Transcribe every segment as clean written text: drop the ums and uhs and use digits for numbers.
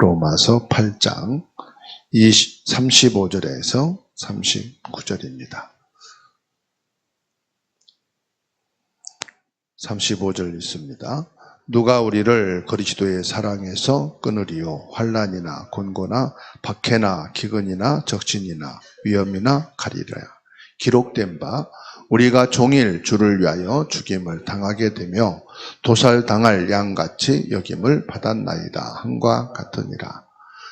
로마서 8장 35절에서 39절입니다. 35절 있습니다. 누가 우리를 그리스도의 사랑에서 끊으리요? 환난이나 곤고나 박해나 기근이나 적신이나 위험이나 가리라. 기록된 바 우리가 종일 주를 위하여 죽임을 당하게 되며 도살당할 양같이 여김을 받았나이다 함과 같으니라.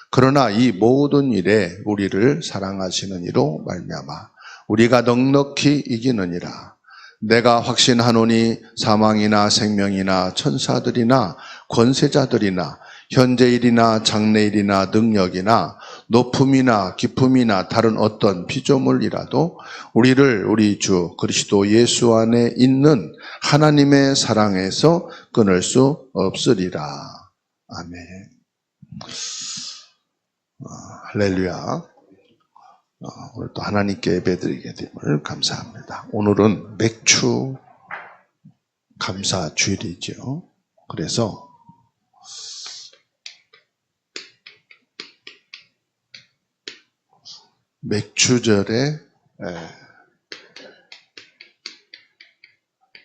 그러나 이 모든 일에 우리를 사랑하시는 이로 말미암아 우리가 넉넉히 이기느니라. 내가 확신하노니 사망이나 생명이나 천사들이나 권세자들이나 현재일이나 장래일이나 능력이나 높음이나 깊음이나 다른 어떤 피조물이라도 우리를 우리 주 그리스도 예수 안에 있는 하나님의 사랑에서 끊을 수 없으리라. 아멘. 할렐루야. 오늘 또 하나님께 예배드리게 됨을 감사합니다. 오늘은 맥주 감사 주일이죠. 그래서 맥주절에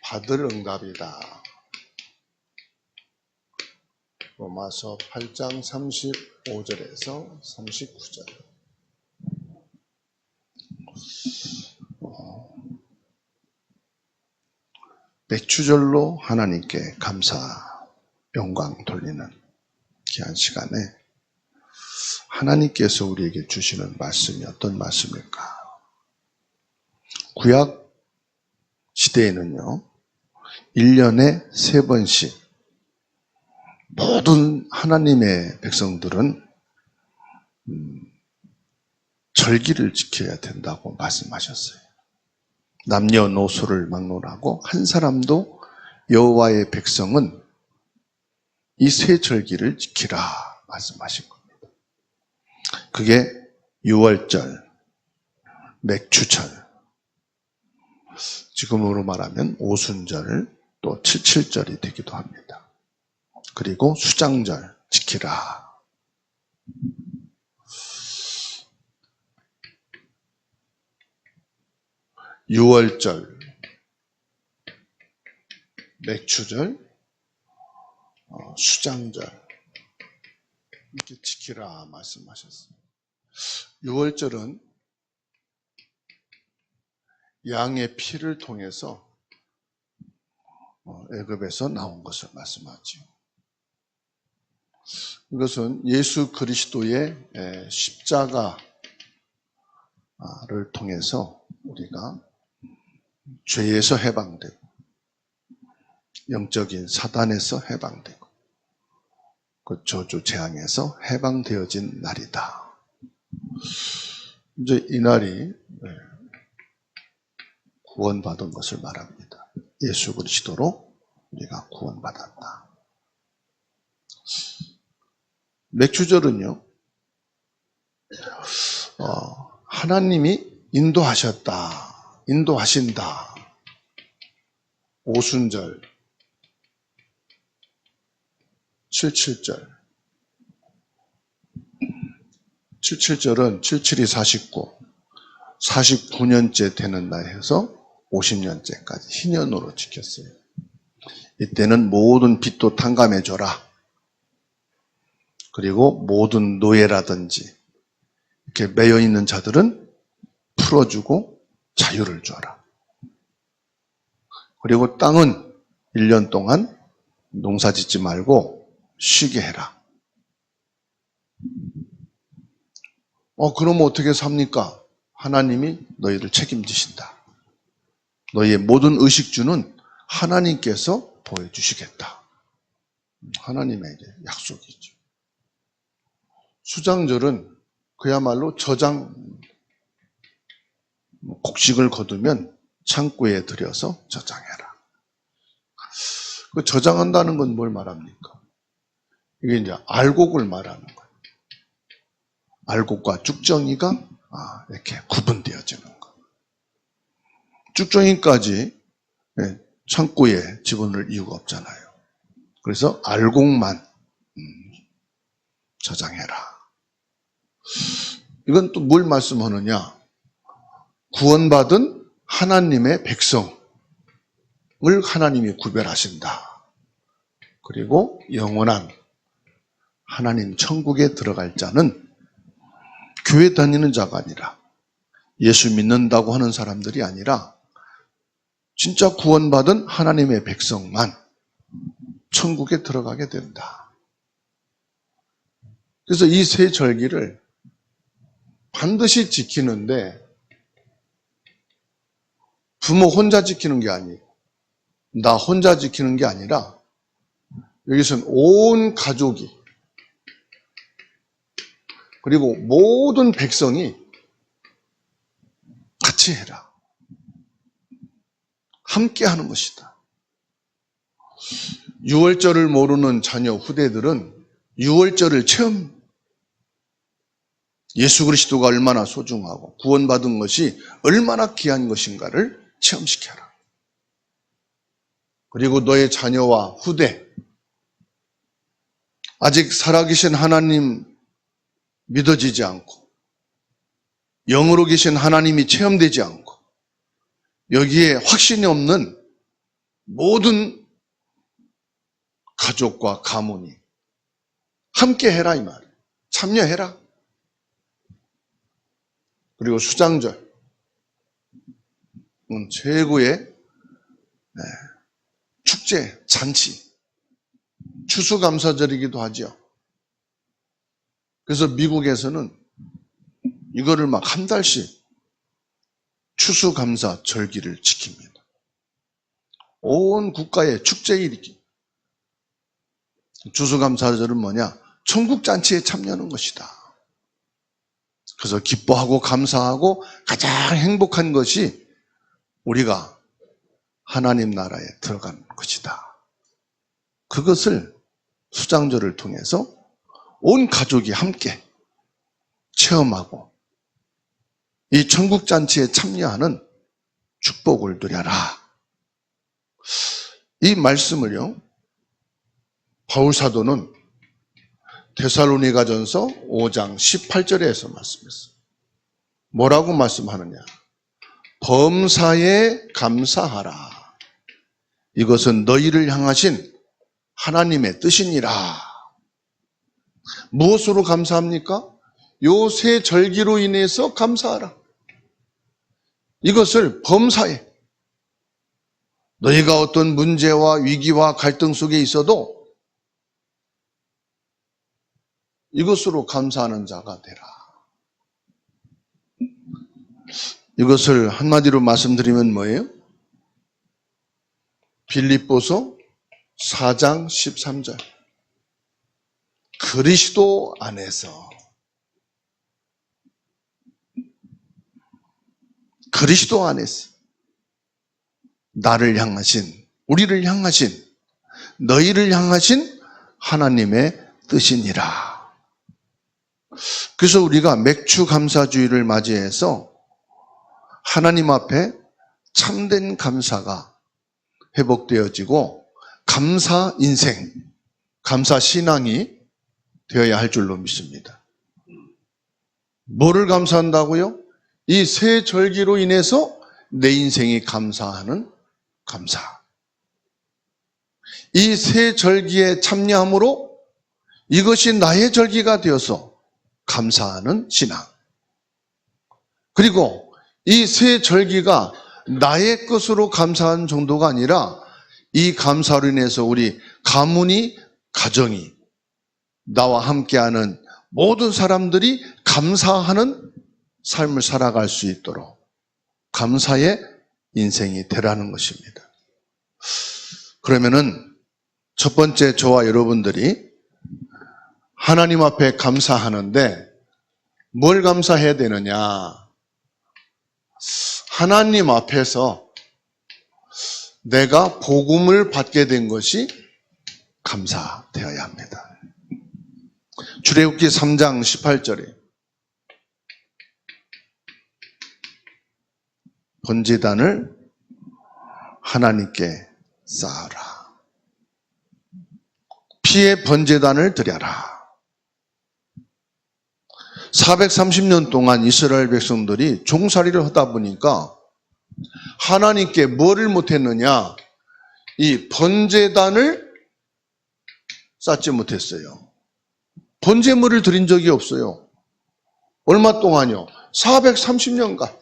받을 응답이다. 로마서 8장 35절에서 39절. 맥주절로 하나님께 감사, 영광 돌리는 귀한 시간에 하나님께서 우리에게 주시는 말씀이 어떤 말씀일까? 구약 시대에는요, 1년에 3번씩 모든 하나님의 백성들은 절기를 지켜야 된다고 말씀하셨어요. 남녀노소를 막론하고 한 사람도 여호와의 백성은 이 세 절기를 지키라 말씀하신 겁니다. 그게 유월절, 맥주절, 지금으로 말하면 오순절, 또 칠칠절이 되기도 합니다. 그리고 수장절 지키라. 유월절, 맥주절, 수장절 이렇게 지키라 말씀하셨어요. 유월절은 양의 피를 통해서 애굽에서 나온 것을 말씀하죠. 이것은 예수 그리스도의 십자가를 통해서 우리가 죄에서 해방되고 영적인 사단에서 해방되고 그 저주 재앙에서 해방되어진 날이다. 이제 이 날이 구원받은 것을 말합니다. 예수 그리스도로 우리가 구원받았다. 맥주절은요, 하나님이 인도하신다. 오순절, 칠칠절. 77절은 77이 49, 49년째 되는 날 해서 50년째까지 희년으로 지켰어요. 이때는 모든 빚도 탕감해줘라. 그리고 모든 노예라든지 이렇게 매여있는 자들은 풀어주고 자유를 줘라. 그리고 땅은 1년 동안 농사 짓지 말고 쉬게 해라. 그럼 어떻게 삽니까? 하나님이 너희를 책임지신다. 너희의 모든 의식주는 하나님께서 보여주시겠다. 하나님의 약속이죠. 수장절은 그야말로 곡식을 거두면 창고에 들여서 저장해라. 그 저장한다는 건 뭘 말합니까? 이게 이제 알곡을 말하는 거예요. 알곡과 쭉정이가 이렇게 구분되어지는 거. 쭉정이까지 창고에 집어넣을 이유가 없잖아요. 그래서 알곡만 저장해라. 이건 또 뭘 말씀하느냐? 구원받은 하나님의 백성을 하나님이 구별하신다. 그리고 영원한 하나님 천국에 들어갈 자는 교회 다니는 자가 아니라 예수 믿는다고 하는 사람들이 아니라 진짜 구원받은 하나님의 백성만 천국에 들어가게 된다. 그래서 이 세 절기를 반드시 지키는데 부모 혼자 지키는 게 아니고 나 혼자 지키는 게 아니라 여기서는 온 가족이 그리고 모든 백성이 같이 해라. 함께 하는 것이다. 유월절을 모르는 자녀 후대들은 유월절을 체험, 예수 그리스도가 얼마나 소중하고 구원받은 것이 얼마나 귀한 것인가를 체험시켜라. 그리고 너의 자녀와 후대, 아직 살아계신 하나님 믿어지지 않고 영으로 계신 하나님이 체험되지 않고 여기에 확신이 없는 모든 가족과 가문이 함께 해라 이 말이에요. 참여해라. 그리고 수장절 최고의 축제, 잔치, 추수감사절이기도 하죠. 그래서 미국에서는 이거를 막 한 달씩 추수감사 절기를 지킵니다. 온 국가의 축제일이기. 추수감사절은 뭐냐? 천국잔치에 참여하는 것이다. 그래서 기뻐하고 감사하고 가장 행복한 것이 우리가 하나님 나라에 들어간 것이다. 그것을 수장절을 통해서 온 가족이 함께 체험하고 이 천국잔치에 참여하는 축복을 누려라. 이 말씀을요, 바울사도는 데살로니가전서 5장 18절에서 말씀했어요. 뭐라고 말씀하느냐? 범사에 감사하라. 이것은 너희를 향하신 하나님의 뜻이니라. 무엇으로 감사합니까? 요 세 절기로 인해서 감사하라. 이것을 범사에, 너희가 어떤 문제와 위기와 갈등 속에 있어도 이것으로 감사하는 자가 되라. 이것을 한마디로 말씀드리면 뭐예요? 빌립보서 4장 13절. 그리스도 안에서 나를 향하신, 우리를 향하신, 너희를 향하신 하나님의 뜻이니라. 그래서 우리가 맥주 감사주의를 맞이해서 하나님 앞에 참된 감사가 회복되어지고 감사 인생, 감사 신앙이 되어야 할 줄로 믿습니다. 뭐를 감사한다고요? 이 세 절기로 인해서 내 인생이 감사하는 감사. 이 세 절기에 참여함으로 이것이 나의 절기가 되어서 감사하는 신앙. 그리고 이 세 절기가 나의 것으로 감사하는 정도가 아니라 이 감사로 인해서 우리 가문이, 가정이, 나와 함께하는 모든 사람들이 감사하는 삶을 살아갈 수 있도록 감사의 인생이 되라는 것입니다. 그러면은 첫 번째 저와 여러분들이 하나님 앞에 감사하는데 뭘 감사해야 되느냐? 하나님 앞에서 내가 복음을 받게 된 것이 감사되어야 합니다. 출애굽기 3장 18절에 번제단을 하나님께 쌓아라. 피의 번제단을 드려라. 430년 동안 이스라엘 백성들이 종살이를 하다 보니까 하나님께 뭐를 못했느냐? 이 번제단을 쌓지 못했어요. 번제물을 드린 적이 없어요. 얼마 동안요? 430년간.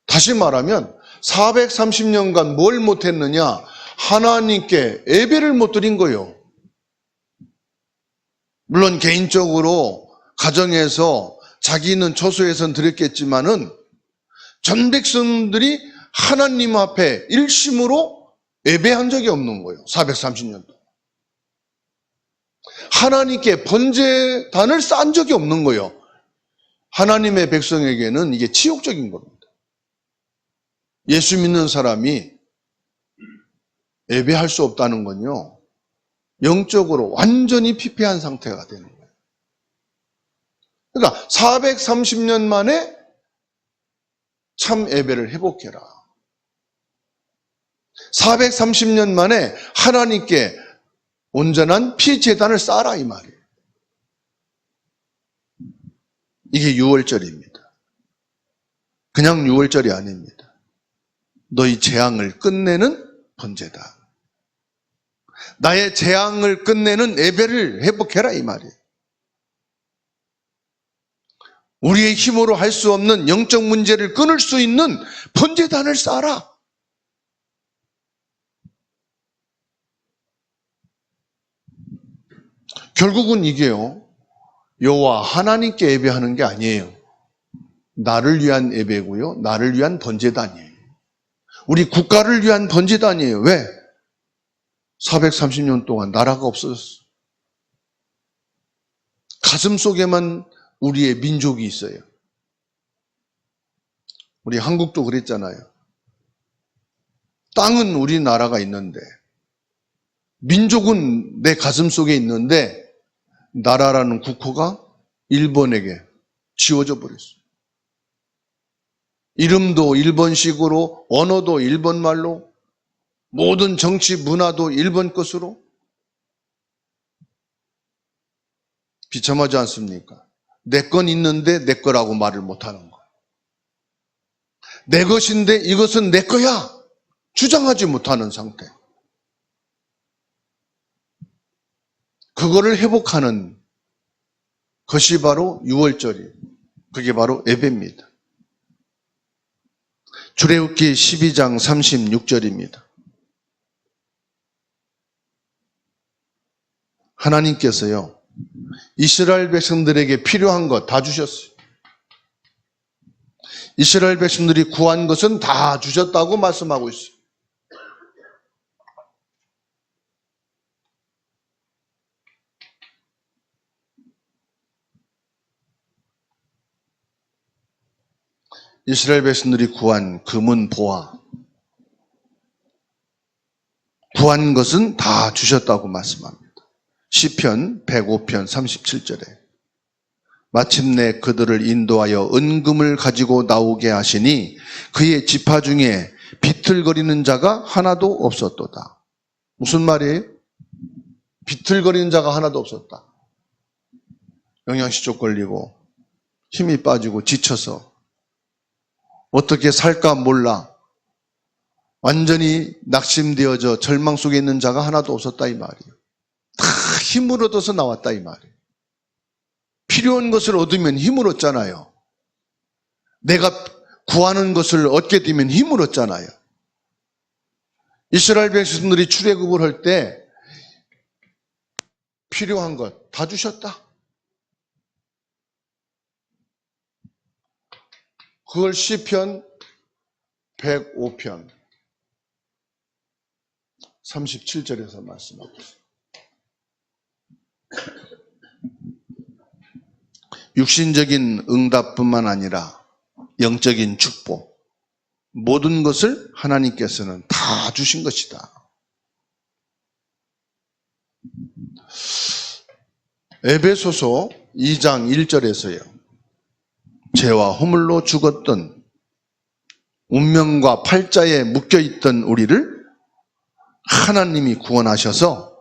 다시 말하면 430년간 뭘 못했느냐? 하나님께 예배를 못 드린 거예요. 물론 개인적으로 가정에서 자기는 초소에선 드렸겠지만은 전 백성들이 하나님 앞에 일심으로 예배한 적이 없는 거예요. 430년 동안. 하나님께 번제단을 쌓은 적이 없는 거예요. 하나님의 백성에게는 이게 치욕적인 겁니다. 예수 믿는 사람이 예배할 수 없다는 건요, 영적으로 완전히 피폐한 상태가 되는 거예요. 그러니까 430년 만에 참 예배를 회복해라. 430년 만에 하나님께 온전한 피제단을 쌓아라, 이 말이에요. 이게 6월절입니다. 그냥 6월절이 아닙니다. 너희 재앙을 끝내는 번제다. 나의 재앙을 끝내는 예배를 회복해라, 이 말이에요. 우리의 힘으로 할 수 없는 영적 문제를 끊을 수 있는 번제단을 쌓아라. 결국은 이게요, 여호와 하나님께 예배하는 게 아니에요. 나를 위한 예배고요, 나를 위한 번제단이에요. 우리 국가를 위한 번제단이에요. 왜? 430년 동안 나라가 없어졌어. 가슴 속에만 우리의 민족이 있어요. 우리 한국도 그랬잖아요. 땅은 우리나라가 있는데 민족은 내 가슴 속에 있는데 나라라는 국호가 일본에게 지워져 버렸어요. 이름도 일본식으로, 언어도 일본말로, 모든 정치 문화도 일본 것으로. 비참하지 않습니까? 내 건 있는데 내 거라고 말을 못하는 거예요. 내 것인데 이것은 내 거야 주장하지 못하는 상태. 그거를 회복하는 것이 바로 6월절이에요. 그게 바로 예배입니다. 출애굽기 12장 36절입니다. 하나님께서요, 이스라엘 백성들에게 필요한 것 다 주셨어요. 이스라엘 백성들이 구한 것은 다 주셨다고 말씀하고 있어요. 이스라엘 백성들이 구한 금은 보화, 구한 것은 다 주셨다고 말씀합니다. 시편 105편 37절에 마침내 그들을 인도하여 은금을 가지고 나오게 하시니 그의 지파 중에 비틀거리는 자가 하나도 없었도다. 무슨 말이에요? 비틀거리는 자가 하나도 없었다. 영양실조 걸리고 힘이 빠지고 지쳐서 어떻게 살까 몰라 완전히 낙심되어져 절망 속에 있는 자가 하나도 없었다, 이 말이에요. 다 힘을 얻어서 나왔다, 이 말이에요. 필요한 것을 얻으면 힘을 얻잖아요. 내가 구하는 것을 얻게 되면 힘을 얻잖아요. 이스라엘 백성들이 출애굽을 할 때 필요한 것 다 주셨다. 그걸 시편 105편 37절에서 말씀하고 있습니다. 육신적인 응답뿐만 아니라 영적인 축복, 모든 것을 하나님께서는 다 주신 것이다. 에베소서 2장 1절에서요. 죄와 허물로 죽었던 운명과 팔자에 묶여있던 우리를 하나님이 구원하셔서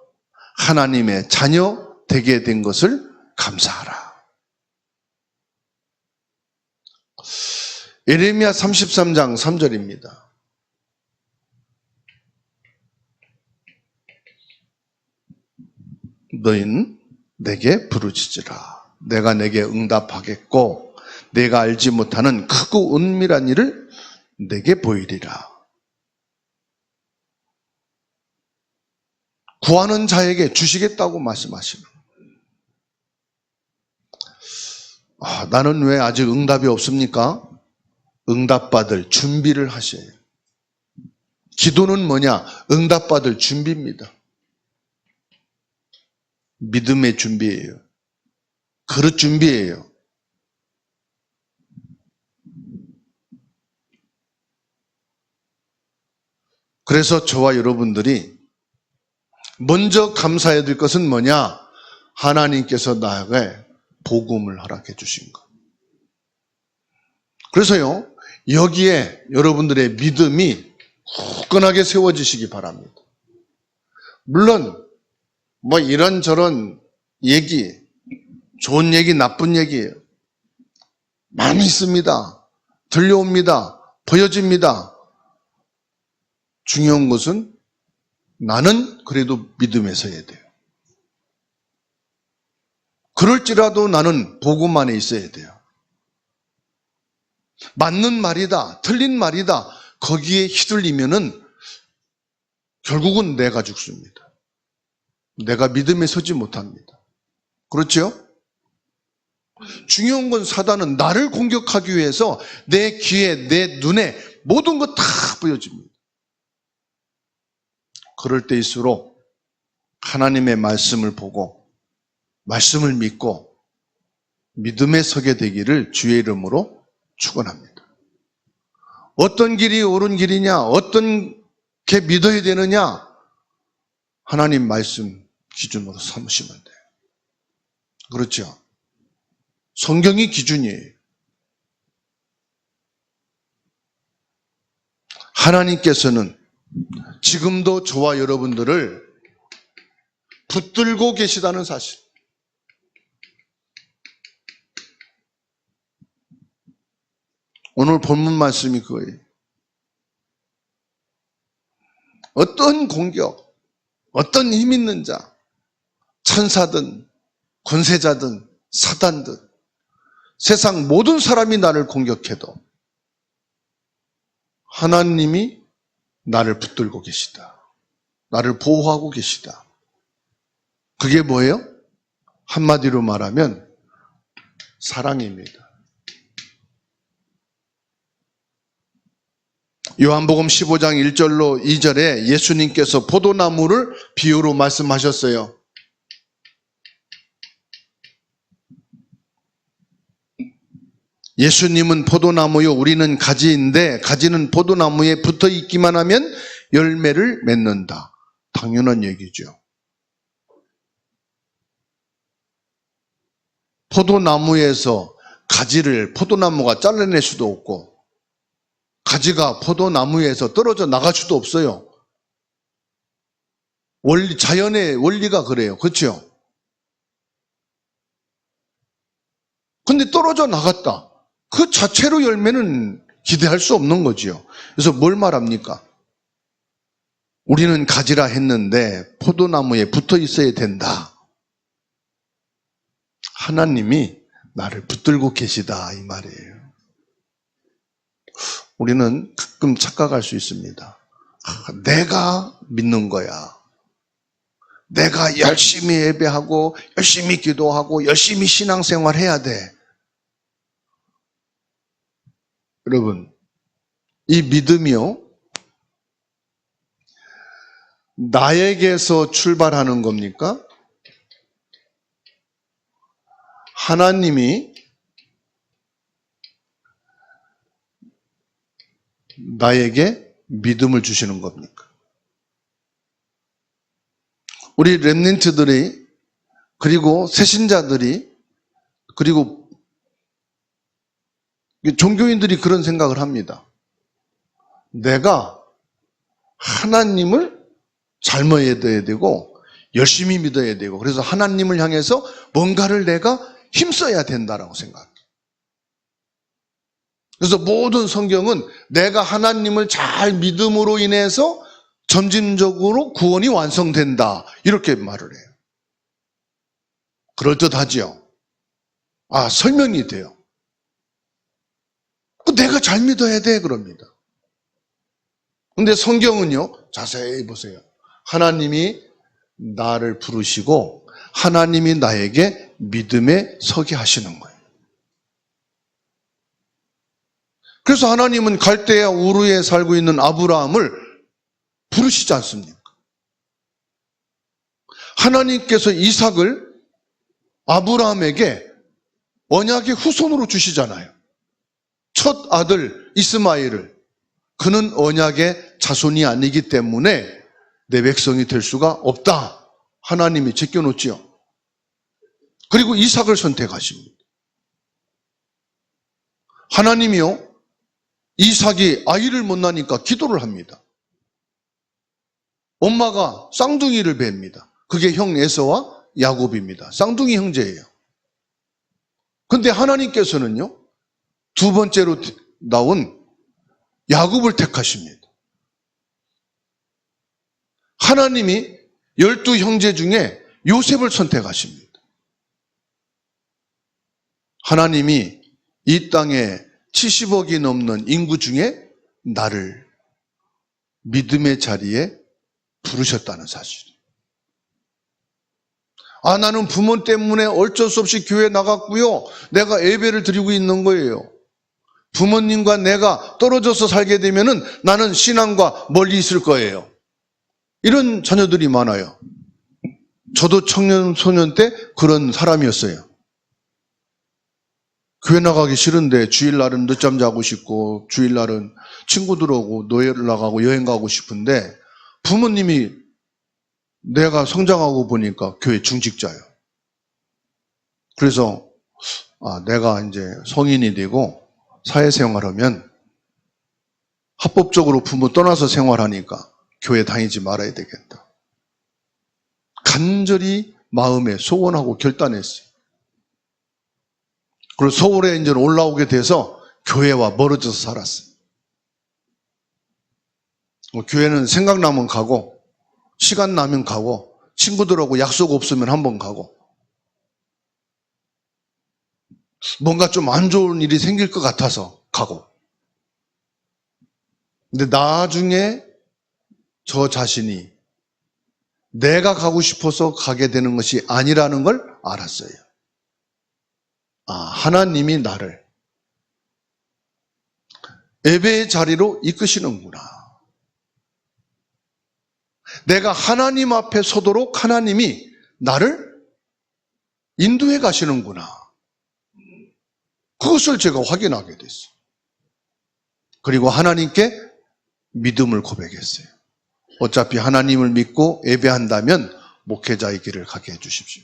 하나님의 자녀 되게 되게 된 것을 감사하라. 예레미야 33장 3절입니다. 너희는 내게 부르짖으라. 내가 내게 응답하겠고 내가 알지 못하는 크고 은밀한 일을 내게 보이리라. 구하는 자에게 주시겠다고 말씀하시는 거예요. 나는 왜 아직 응답이 없습니까? 응답받을 준비를 하셔야 해요. 기도는 뭐냐? 응답받을 준비입니다. 믿음의 준비예요. 그릇 준비예요. 그래서 저와 여러분들이 먼저 감사해야 될 것은 뭐냐? 하나님께서 나에게 복음을 허락해 주신 것. 그래서요, 여기에 여러분들의 믿음이 굳건하게 세워지시기 바랍니다. 물론 뭐 이런저런 얘기, 좋은 얘기, 나쁜 얘기 많이 있습니다. 들려옵니다. 보여집니다. 중요한 것은 나는 그래도 믿음에 서야 돼요. 그럴지라도 나는 복음 안에 있어야 돼요. 맞는 말이다, 틀린 말이다, 거기에 휘둘리면은 결국은 내가 죽습니다. 내가 믿음에 서지 못합니다. 그렇죠? 중요한 건 사단은 나를 공격하기 위해서 내 귀에, 내 눈에 모든 것 다 보여줍니다. 그럴 때일수록 하나님의 말씀을 보고 말씀을 믿고 믿음에 서게 되기를 주의 이름으로 축원합니다. 어떤 길이 옳은 길이냐, 어떤 게 믿어야 되느냐, 하나님 말씀 기준으로 삼으시면 돼요. 그렇죠? 성경이 기준이에요. 하나님께서는 지금도 저와 여러분들을 붙들고 계시다는 사실. 오늘 본문 말씀이 그거예요. 어떤 공격, 어떤 힘 있는 자, 천사든 권세자든 사단든 세상 모든 사람이 나를 공격해도 하나님이 나를 붙들고 계시다. 나를 보호하고 계시다. 그게 뭐예요? 한마디로 말하면 사랑입니다. 요한복음 15장 1절로 2절에 예수님께서 포도나무를 비유로 말씀하셨어요. 예수님은 포도나무요, 우리는 가지인데 가지는 포도나무에 붙어 있기만 하면 열매를 맺는다. 당연한 얘기죠. 포도나무에서 가지를 포도나무가 잘라낼 수도 없고 가지가 포도나무에서 떨어져 나갈 수도 없어요. 자연의 원리가 그래요. 그렇죠? 근데 떨어져 나갔다. 그 자체로 열매는 기대할 수 없는 거지요. 그래서 뭘 말합니까? 우리는 가지라 했는데 포도나무에 붙어 있어야 된다. 하나님이 나를 붙들고 계시다 이 말이에요. 우리는 가끔 착각할 수 있습니다. 내가 믿는 거야. 내가 열심히 예배하고 열심히 기도하고 열심히 신앙생활 해야 돼. 여러분, 이 믿음이요, 나에게서 출발하는 겁니까? 하나님이 나에게 믿음을 주시는 겁니까? 우리 렘넌트들이, 그리고 새신자들이, 그리고 종교인들이 그런 생각을 합니다. 내가 하나님을 잘 믿어야 되고 열심히 믿어야 되고, 그래서 하나님을 향해서 뭔가를 내가 힘써야 된다라고 생각해요. 그래서 모든 성경은 내가 하나님을 잘 믿음으로 인해서 점진적으로 구원이 완성된다, 이렇게 말을 해요. 그럴듯하지요? 설명이 돼요. 내가 잘 믿어야 돼, 그럽니다. 근데 성경은요, 자세히 보세요. 하나님이 나를 부르시고 하나님이 나에게 믿음에 서게 하시는 거예요. 그래서 하나님은 갈대아 우르에 살고 있는 아브라함을 부르시지 않습니까? 하나님께서 이삭을 아브라함에게 언약의 후손으로 주시잖아요. 첫 아들 이스마엘을, 그는 언약의 자손이 아니기 때문에 내 백성이 될 수가 없다, 하나님이 제껴놓지요. 그리고 이삭을 선택하십니다. 하나님이요, 이삭이 아이를 못 낳으니까 기도를 합니다. 엄마가 쌍둥이를 뵹니다. 그게 형 에서와 야곱입니다. 쌍둥이 형제예요. 근데 하나님께서는요, 두 번째로 나온 야곱을 택하십니다. 하나님이 12 형제 중에 요셉을 선택하십니다. 하나님이 이 땅에 70억이 넘는 인구 중에 나를 믿음의 자리에 부르셨다는 사실. 나는 부모 때문에 어쩔 수 없이 교회 나갔고요, 내가 예배를 드리고 있는 거예요. 부모님과 내가 떨어져서 살게 되면은 나는 신앙과 멀리 있을 거예요. 이런 자녀들이 많아요. 저도 청년, 소년 때 그런 사람이었어요. 교회 나가기 싫은데 주일날은 늦잠 자고 싶고, 주일날은 친구들 오고 노예를 나가고 여행 가고 싶은데, 부모님이 내가 성장하고 보니까 교회 중직자예요. 그래서 내가 이제 성인이 되고 사회생활하면 합법적으로 부모 떠나서 생활하니까 교회 다니지 말아야 되겠다, 간절히 마음에 소원하고 결단했어요. 그리고 서울에 이제 올라오게 돼서 교회와 멀어져서 살았어요. 교회는 생각나면 가고, 시간 나면 가고, 친구들하고 약속 없으면 한번 가고, 뭔가 좀 안 좋은 일이 생길 것 같아서 가고. 근데 나중에 저 자신이 내가 가고 싶어서 가게 되는 것이 아니라는 걸 알았어요. 하나님이 나를 예배의 자리로 이끄시는구나. 내가 하나님 앞에 서도록 하나님이 나를 인도해 가시는구나. 그것을 제가 확인하게 됐어요. 그리고 하나님께 믿음을 고백했어요. 어차피 하나님을 믿고 예배한다면 목회자의 길을 가게 해주십시오.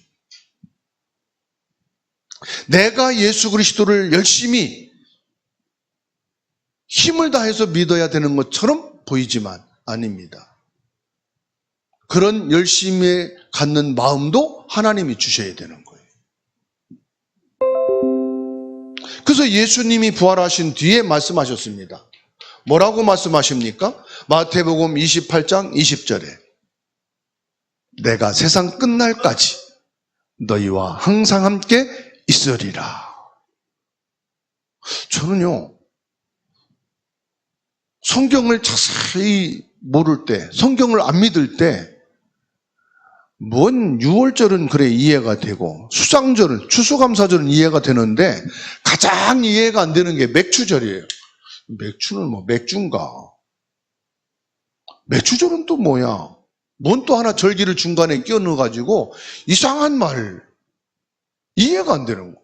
내가 예수 그리스도를 열심히 힘을 다해서 믿어야 되는 것처럼 보이지만 아닙니다. 그런 열심히 갖는 마음도 하나님이 주셔야 되는 거예요. 그래서 예수님이 부활하신 뒤에 말씀하셨습니다. 뭐라고 말씀하십니까? 마태복음 28장 20절에 내가 세상 끝날까지 너희와 항상 함께 있으리라. 저는요, 성경을 자세히 모를 때, 성경을 안 믿을 때, 뭔 유월절은 그래 이해가 되고, 수상절은, 추수감사절은 이해가 되는데, 가장 이해가 안 되는 게 맥추절이에요. 맥추는 뭐 맥주인가? 맥추절은 또 뭐야? 뭔 또 하나 절기를 중간에 끼워 넣어가지고 이상한 말, 이해가 안 되는 거.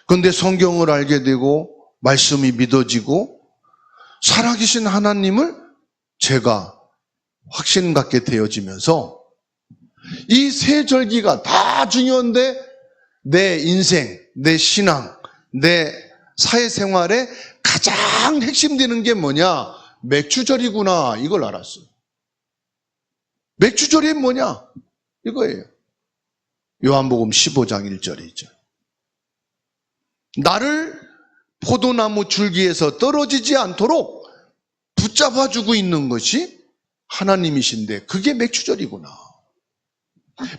그런데 성경을 알게 되고 말씀이 믿어지고 살아계신 하나님을 제가 확신 갖게 되어지면서 이 세 절기가 다 중요한데 내 인생, 내 신앙, 내 사회생활에 가장 핵심되는 게 뭐냐? 맥추절이구나, 이걸 알았어요. 맥주절이 뭐냐? 이거예요. 요한복음 15장 1절이죠. 나를 포도나무 줄기에서 떨어지지 않도록 붙잡아주고 있는 것이 하나님이신데 그게 맥주절이구나.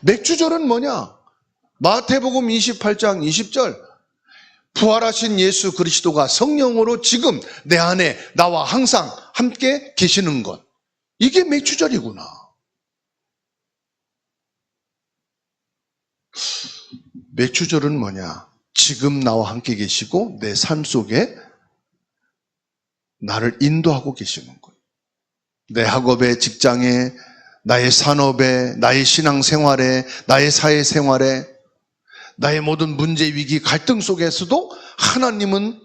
맥주절은 뭐냐? 마태복음 28장 20절 부활하신 예수 그리스도가 성령으로 지금 내 안에 나와 항상 함께 계시는 것. 이게 맥주절이구나. 맥주절은 뭐냐? 지금 나와 함께 계시고 내 삶 속에 나를 인도하고 계시는 거예요. 내 학업에, 직장에, 나의 산업에, 나의 신앙생활에, 나의 사회생활에, 나의 모든 문제, 위기, 갈등 속에서도 하나님은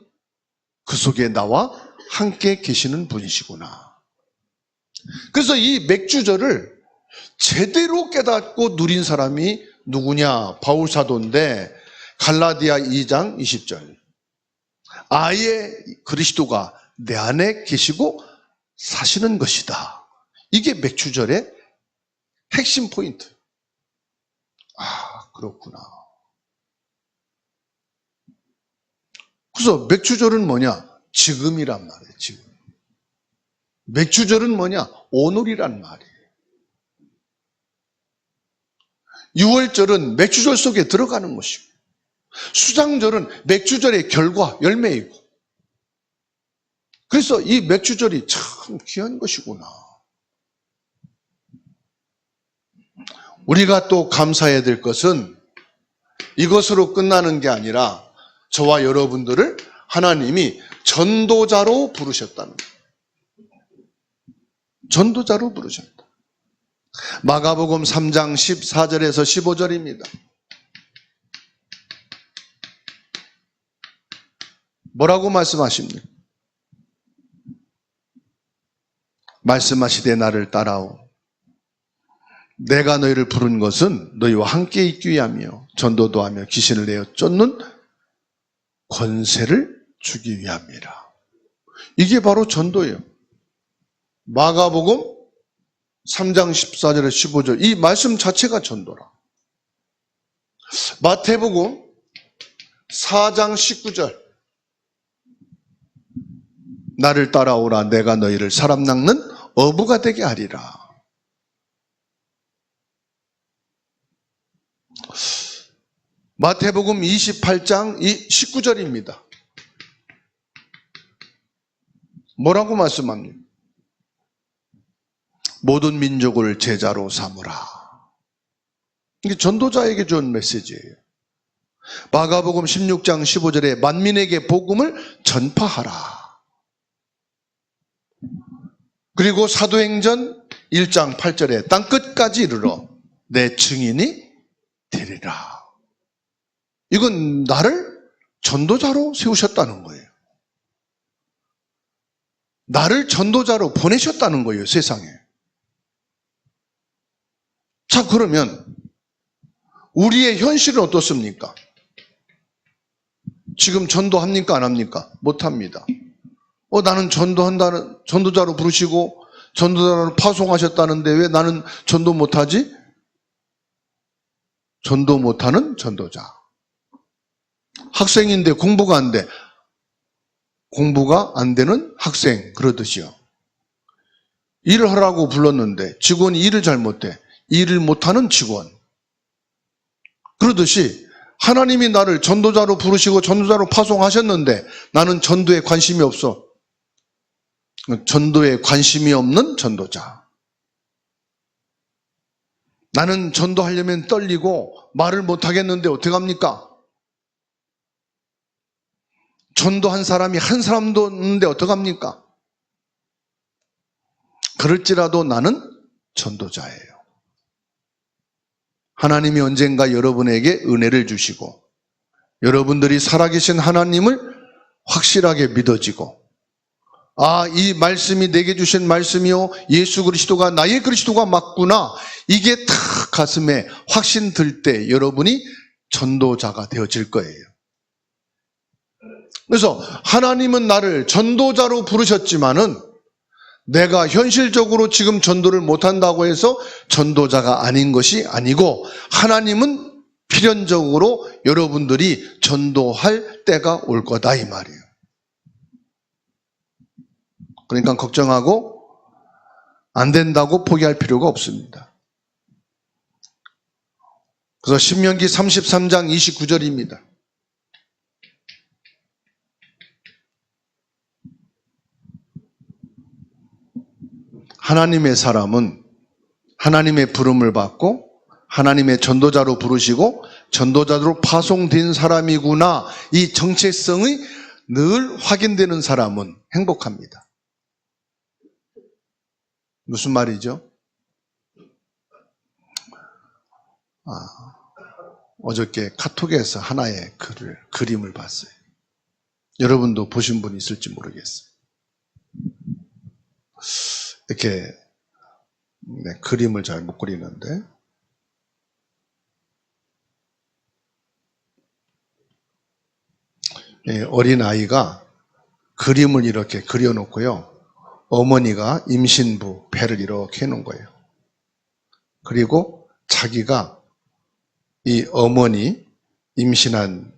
그 속에 나와 함께 계시는 분이시구나. 그래서 이 맥주절을 제대로 깨닫고 누린 사람이 누구냐? 바울사도인데 갈라디아 2장 20절. 아예 그리스도가 내 안에 계시고 사시는 것이다. 이게 맥주절의 핵심 포인트. 아, 그렇구나. 그래서 맥주절은 뭐냐? 지금이란 말이에요. 지금. 맥주절은 뭐냐? 오늘이란 말이에요. 유월절은 맥주절 속에 들어가는 것이고, 수장절은 맥주절의 결과, 열매이고. 그래서 이 맥주절이 참 귀한 것이구나. 우리가 또 감사해야 될 것은 이것으로 끝나는 게 아니라 저와 여러분들을 하나님이 전도자로 부르셨다는 거예요. 전도자로 부르셨다. 마가복음 3장 14절에서 15절입니다. 뭐라고 말씀하십니까? 말씀하시되 나를 따라오. 내가 너희를 부른 것은 너희와 함께 있기 위하며 전도도 하며 귀신을 내어 쫓는 권세를 주기 위함이라. 이게 바로 전도예요. 마가복음 3장 14절에 15절 이 말씀 자체가 전도라. 마태복음 4장 19절 나를 따라오라 내가 너희를 사람 낚는 어부가 되게 하리라. 마태복음 28장 19절입니다. 뭐라고 말씀합니까? 모든 민족을 제자로 삼으라. 이게 전도자에게 준 메시지예요. 마가복음 16장 15절에 만민에게 복음을 전파하라. 그리고 사도행전 1장 8절에 땅끝까지 이르러 내 증인이 되리라. 이건 나를 전도자로 세우셨다는 거예요. 나를 전도자로 보내셨다는 거예요, 세상에. 자, 그러면 우리의 현실은 어떻습니까? 지금 전도합니까? 안 합니까? 못합니다. 나는 전도자로 부르시고 전도자로 파송하셨다는데 왜 나는 전도 못하지? 전도 못하는 전도자. 학생인데 공부가 안 돼. 공부가 안 되는 학생, 그러듯이요. 일을 하라고 불렀는데 직원이 일을 잘 못해. 일을 못하는 직원. 그러듯이 하나님이 나를 전도자로 부르시고 전도자로 파송하셨는데 나는 전도에 관심이 없어. 전도에 관심이 없는 전도자. 나는 전도하려면 떨리고 말을 못하겠는데 어떡합니까? 전도한 사람이 한 사람도 없는데 어떡합니까? 그럴지라도 나는 전도자예요. 하나님이 언젠가 여러분에게 은혜를 주시고 여러분들이 살아계신 하나님을 확실하게 믿어지고 이 말씀이 내게 주신 말씀이요 예수 그리스도가 나의 그리스도가 맞구나 이게 탁 가슴에 확신 들 때 여러분이 전도자가 되어질 거예요. 그래서 하나님은 나를 전도자로 부르셨지만은 내가 현실적으로 지금 전도를 못한다고 해서 전도자가 아닌 것이 아니고 하나님은 필연적으로 여러분들이 전도할 때가 올 거다 이 말이에요. 그러니까 걱정하고 안 된다고 포기할 필요가 없습니다. 그래서 신명기 33장 29절입니다. 하나님의 사람은 하나님의 부름을 받고 하나님의 전도자로 부르시고 전도자로 파송된 사람이구나. 이 정체성이 늘 확인되는 사람은 행복합니다. 무슨 말이죠? 어저께 카톡에서 하나의 그림을 봤어요. 여러분도 보신 분 있을지 모르겠어요. 이렇게 그림을 잘 못 그리는데 어린아이가 그림을 이렇게 그려놓고요. 어머니가 임신부 배를 이렇게 해놓은 거예요. 그리고 자기가 이 어머니 임신한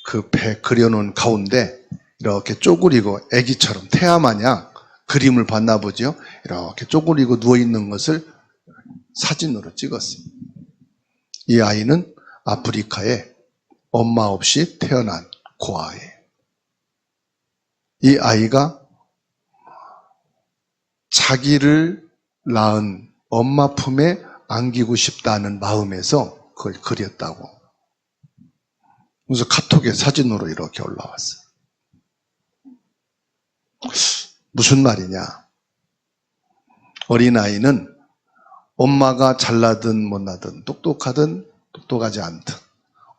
그 배 그려놓은 가운데 이렇게 쪼그리고 아기처럼 태아마냥 그림을 봤나 보죠. 이렇게 쪼그리고 누워있는 것을 사진으로 찍었어요. 이 아이는 아프리카에 엄마 없이 태어난 고아예요. 이 아이가 자기를 낳은 엄마 품에 안기고 싶다는 마음에서 그걸 그렸다고. 그래서 카톡에 사진으로 이렇게 올라왔어요. 무슨 말이냐? 어린아이는 엄마가 잘나든 못나든 똑똑하든 똑똑하지 않든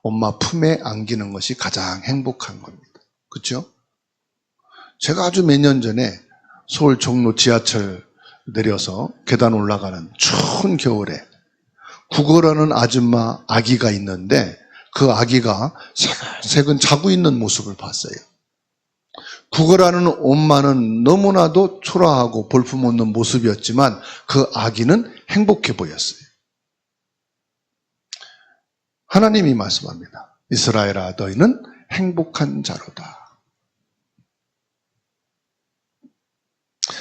엄마 품에 안기는 것이 가장 행복한 겁니다. 그렇죠? 제가 아주 몇 년 전에 서울 종로 지하철 내려서 계단 올라가는 추운 겨울에 구걸하는 아줌마 아기가 있는데 그 아기가 새근 자고 있는 모습을 봤어요. 구걸하는 엄마는 너무나도 초라하고 볼품없는 모습이었지만 그 아기는 행복해 보였어요. 하나님이 말씀합니다. 이스라엘아, 너희는 행복한 자로다.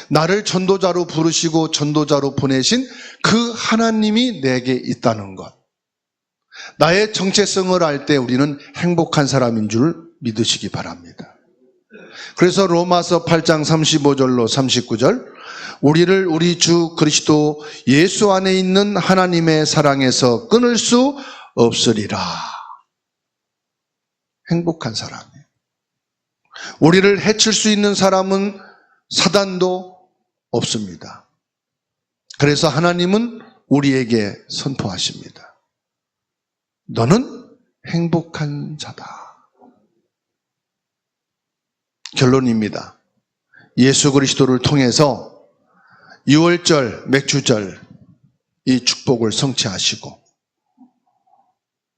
나를 전도자로 부르시고 전도자로 보내신 그 하나님이 내게 있다는 것. 나의 정체성을 알 때 우리는 행복한 사람인 줄 믿으시기 바랍니다. 그래서 로마서 8장 35절로 39절, 우리를 우리 주 그리스도 예수 안에 있는 하나님의 사랑에서 끊을 수 없으리라. 행복한 사람이에요. 우리를 해칠 수 있는 사람은 사단도 없습니다. 그래서 하나님은 우리에게 선포하십니다. 너는 행복한 자다. 결론입니다. 예수 그리스도를 통해서 유월절, 맥주절 이 축복을 성취하시고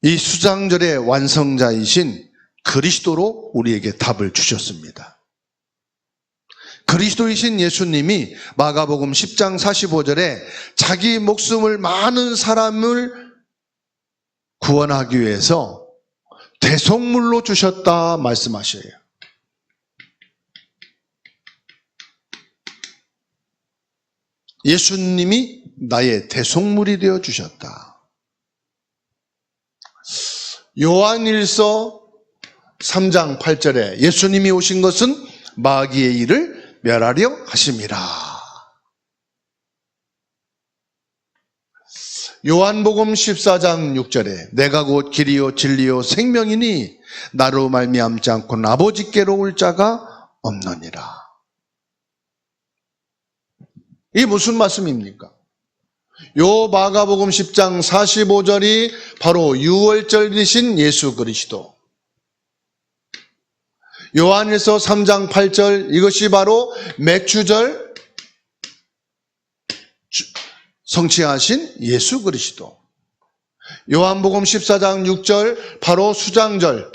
이 수장절의 완성자이신 그리스도로 우리에게 답을 주셨습니다. 그리스도이신 예수님이 마가복음 10장 45절에 자기 목숨을 많은 사람을 구원하기 위해서 대속물로 주셨다 말씀하셔요. 예수님이 나의 대속물이 되어 주셨다. 요한일서 3장 8절에 예수님이 오신 것은 마귀의 일을 멸하려 하심이라. 요한복음 14장 6절에 내가 곧 길이요 진리요 생명이니 나로 말미암지 않고는 아버지께로 올 자가 없느니라. 이게 무슨 말씀입니까? 요 마가복음 10장 45절이 바로 유월절이신 예수 그리스도. 요한일서 3장 8절 이것이 바로 맥주절 성취하신 예수 그리스도. 요한복음 14장 6절 바로 수장절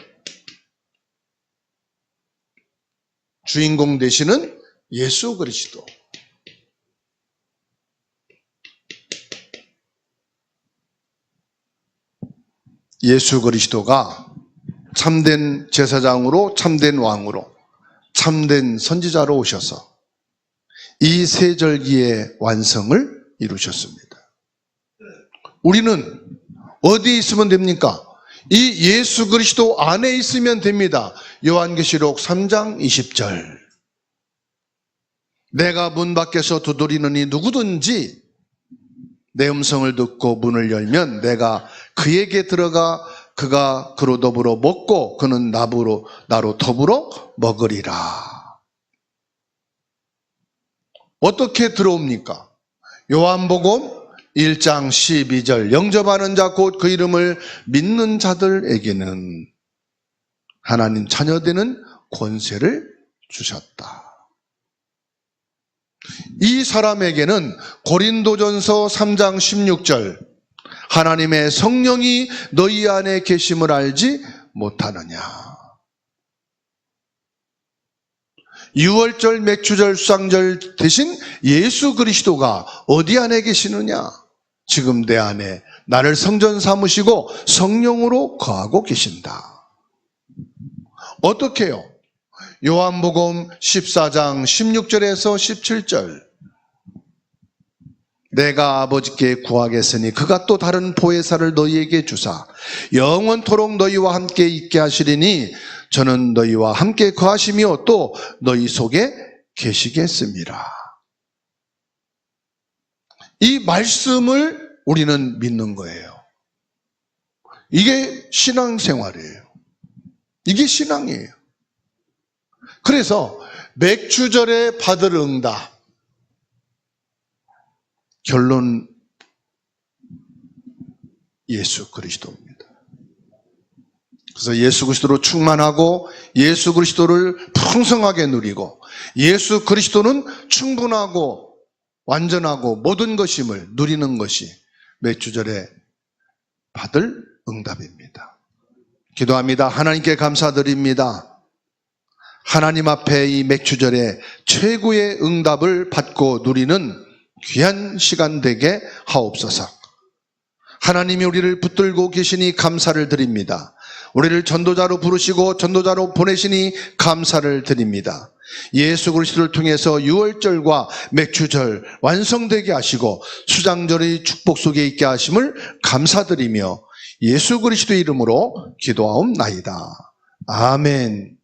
주인공 되시는 예수 그리스도. 예수 그리스도가 참된 제사장으로, 참된 왕으로, 참된 선지자로 오셔서 이 세절기의 완성을 이루셨습니다. 우리는 어디에 있으면 됩니까? 이 예수 그리스도 안에 있으면 됩니다. 요한계시록 3장 20절. 내가 문 밖에서 두드리느니 누구든지 내 음성을 듣고 문을 열면 내가 그에게 들어가 그가 그로 더불어 먹고 그는 나로 더불어 먹으리라. 어떻게 들어옵니까? 요한복음 1장 12절. 영접하는 자 곧 그 이름을 믿는 자들에게는 하나님 자녀되는 권세를 주셨다. 이 사람에게는 고린도전서 3장 16절. 하나님의 성령이 너희 안에 계심을 알지 못하느냐. 유월절, 맥주절, 수상절 대신 예수 그리스도가 어디 안에 계시느냐? 지금 내 안에 나를 성전 삼으시고 성령으로 거하고 계신다. 어떻게 해요? 요한복음 14장 16절에서 17절. 내가 아버지께 구하겠으니 그가 또 다른 보혜사를 너희에게 주사 영원토록 너희와 함께 있게 하시리니 저는 너희와 함께 거하시며 또 너희 속에 계시겠습니다. 이 말씀을 우리는 믿는 거예요. 이게 신앙생활이에요. 이게 신앙이에요. 그래서 맥주절에 받을 응답. 결론 예수 그리스도입니다. 그래서 예수 그리스도로 충만하고 예수 그리스도를 풍성하게 누리고 예수 그리스도는 충분하고 완전하고 모든 것임을 누리는 것이 맥주절에 받을 응답입니다. 기도합니다. 하나님께 감사드립니다. 하나님 앞에 이 맥주절에 최고의 응답을 받고 누리는 귀한 시간 되게 하옵소서. 하나님이 우리를 붙들고 계시니 감사를 드립니다. 우리를 전도자로 부르시고 전도자로 보내시니 감사를 드립니다. 예수 그리스도를 통해서 유월절과 맥주절 완성되게 하시고 수장절의 축복 속에 있게 하심을 감사드리며 예수 그리스도 이름으로 기도하옵나이다. 아멘.